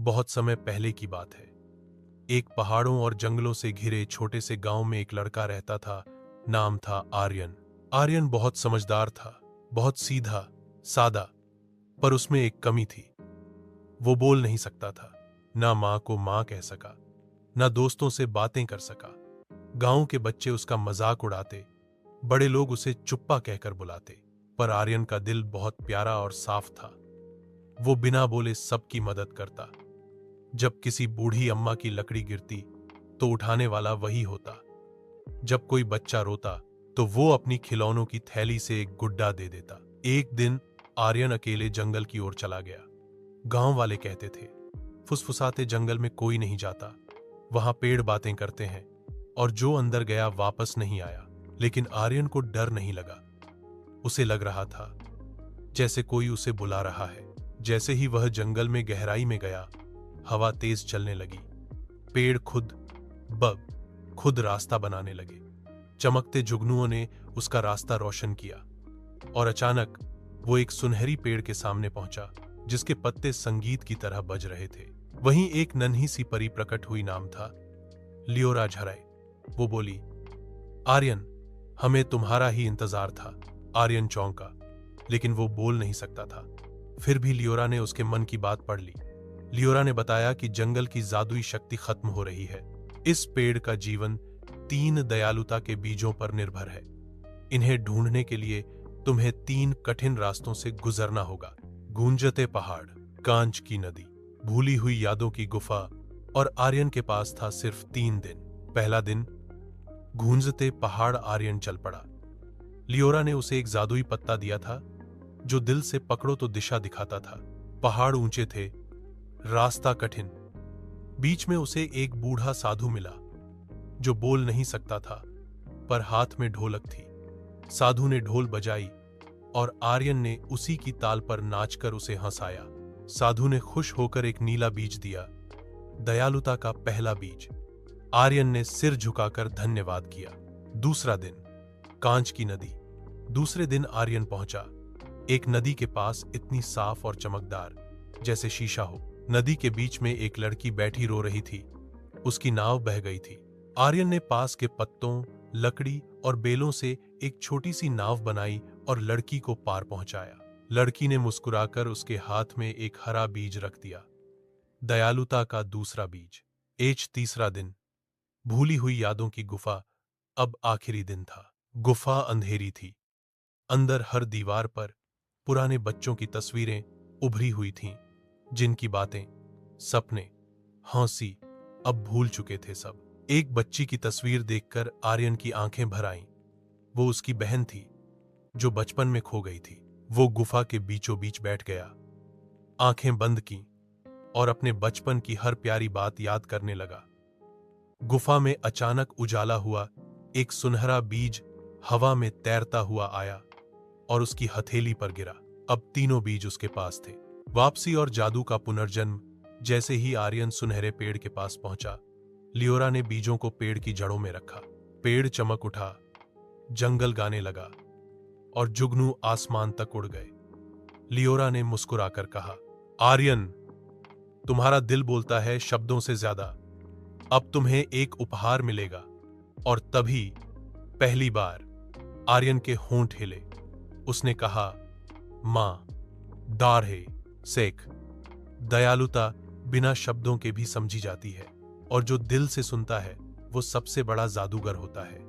बहुत समय पहले की बात है। एक पहाड़ों और जंगलों से घिरे छोटे से गांव में एक लड़का रहता था। नाम था आर्यन। आर्यन बहुत समझदार था, बहुत सीधा सादा। पर उसमें एक कमी थी। वो बोल नहीं सकता था। ना माँ को माँ कह सका, ना दोस्तों से बातें कर सका। गांव के बच्चे उसका मजाक उड़ाते, बड़े लोग उसे चुप्पा कहकर बुलाते। पर आर्यन का दिल बहुत प्यारा और साफ था। वो बिना बोले सबकी मदद करता। जब किसी बूढ़ी अम्मा की लकड़ी गिरती तो उठाने वाला वही होता। जब कोई बच्चा रोता तो वो अपनी खिलौनों की थैली से एक गुड्डा दे देता। एक दिन आर्यन अकेले जंगल की ओर चला गया। गांव वाले कहते थे, फुसफुसाते जंगल में कोई नहीं जाता, वहां पेड़ बातें करते हैं। और जो अंदर गया वापस नहीं आया। लेकिन आर्यन को डर नहीं लगा। उसे लग रहा था जैसे कोई उसे बुला रहा है। जैसे ही वह जंगल में गहराई में गया, हवा तेज चलने लगी। पेड़ खुद रास्ता बनाने लगे। चमकते जुगनुओं ने उसका रास्ता रोशन किया। और अचानक वो एक सुनहरी पेड़ के सामने पहुंचा, जिसके पत्ते संगीत की तरह बज रहे थे। वहीं एक नन्ही सी परी प्रकट हुई। नाम था लियोरा झराए। वो बोली, आर्यन, हमें तुम्हारा ही इंतजार था। आर्यन चौंका, लेकिन वो बोल नहीं सकता था। फिर भी लियोरा ने उसके मन की बात पढ़ ली। लियोरा ने बताया कि जंगल की जादुई शक्ति खत्म हो रही है। इस पेड़ का जीवन 3 दयालुता के बीजों पर निर्भर है। इन्हें ढूंढने के लिए तुम्हें 3 कठिन रास्तों से गुजरना होगा। गूंजते पहाड़, कांच की नदी, भूली हुई यादों की गुफा। और आर्यन के पास था सिर्फ 3 दिन। पहला दिन, गूंजते पहाड़। आर्यन चल पड़ा। लियोरा ने उसे एक जादुई पत्ता दिया था, जो दिल से पकड़ो तो दिशा दिखाता था। पहाड़ ऊंचे थे, रास्ता कठिन। बीच में उसे एक बूढ़ा साधु मिला, जो बोल नहीं सकता था, पर हाथ में ढोलक थी। साधु ने ढोल बजाई और आर्यन ने उसी की ताल पर नाचकर उसे हंसाया। साधु ने खुश होकर एक नीला बीज दिया, दयालुता का पहला बीज। आर्यन ने सिर झुकाकर धन्यवाद किया। दूसरा दिन, कांच की नदी। दूसरे दिन आर्यन पहुंचा एक नदी के पास, इतनी साफ और चमकदार जैसे शीशा हो। नदी के बीच में एक लड़की बैठी रो रही थी। उसकी नाव बह गई थी। आर्यन ने पास के पत्तों, लकड़ी और बेलों से एक छोटी सी नाव बनाई और लड़की को पार पहुंचाया। लड़की ने मुस्कुराकर उसके हाथ में एक हरा बीज रख दिया, दयालुता का दूसरा बीज। तीसरा दिन, भूली हुई यादों की गुफा। अब आखिरी दिन था। गुफा अंधेरी थी। अंदर हर दीवार पर पुराने बच्चों की तस्वीरें उभरी हुई थीं, जिनकी बातें, सपने, हंसी अब भूल चुके थे सब। एक बच्ची की तस्वीर देखकर आर्यन की आंखें भर आईं। वो उसकी बहन थी, जो बचपन में खो गई थी। वो गुफा के बीचों बीच बैठ गया, आंखें बंद की और अपने बचपन की हर प्यारी बात याद करने लगा। गुफा में अचानक उजाला हुआ। एक सुनहरा बीज हवा में तैरता हुआ आया और उसकी हथेली पर गिरा। अब तीनों बीज उसके पास थे, वापसी और जादू का पुनर्जन्म। जैसे ही आर्यन सुनहरे पेड़ के पास पहुंचा, लियोरा ने बीजों को पेड़ की जड़ों में रखा। पेड़ चमक उठा, जंगल गाने लगा और जुगनू आसमान तक उड़ गए। लियोरा ने मुस्कुराकर कहा, आर्यन, तुम्हारा दिल बोलता है शब्दों से ज्यादा। अब तुम्हें एक उपहार मिलेगा। और तभी पहली बार आर्यन के होंठ हिले। उसने कहा, मां, दार है सेक। दयालुता बिना शब्दों के भी समझी जाती है, और जो दिल से सुनता है वो सबसे बड़ा जादूगर होता है।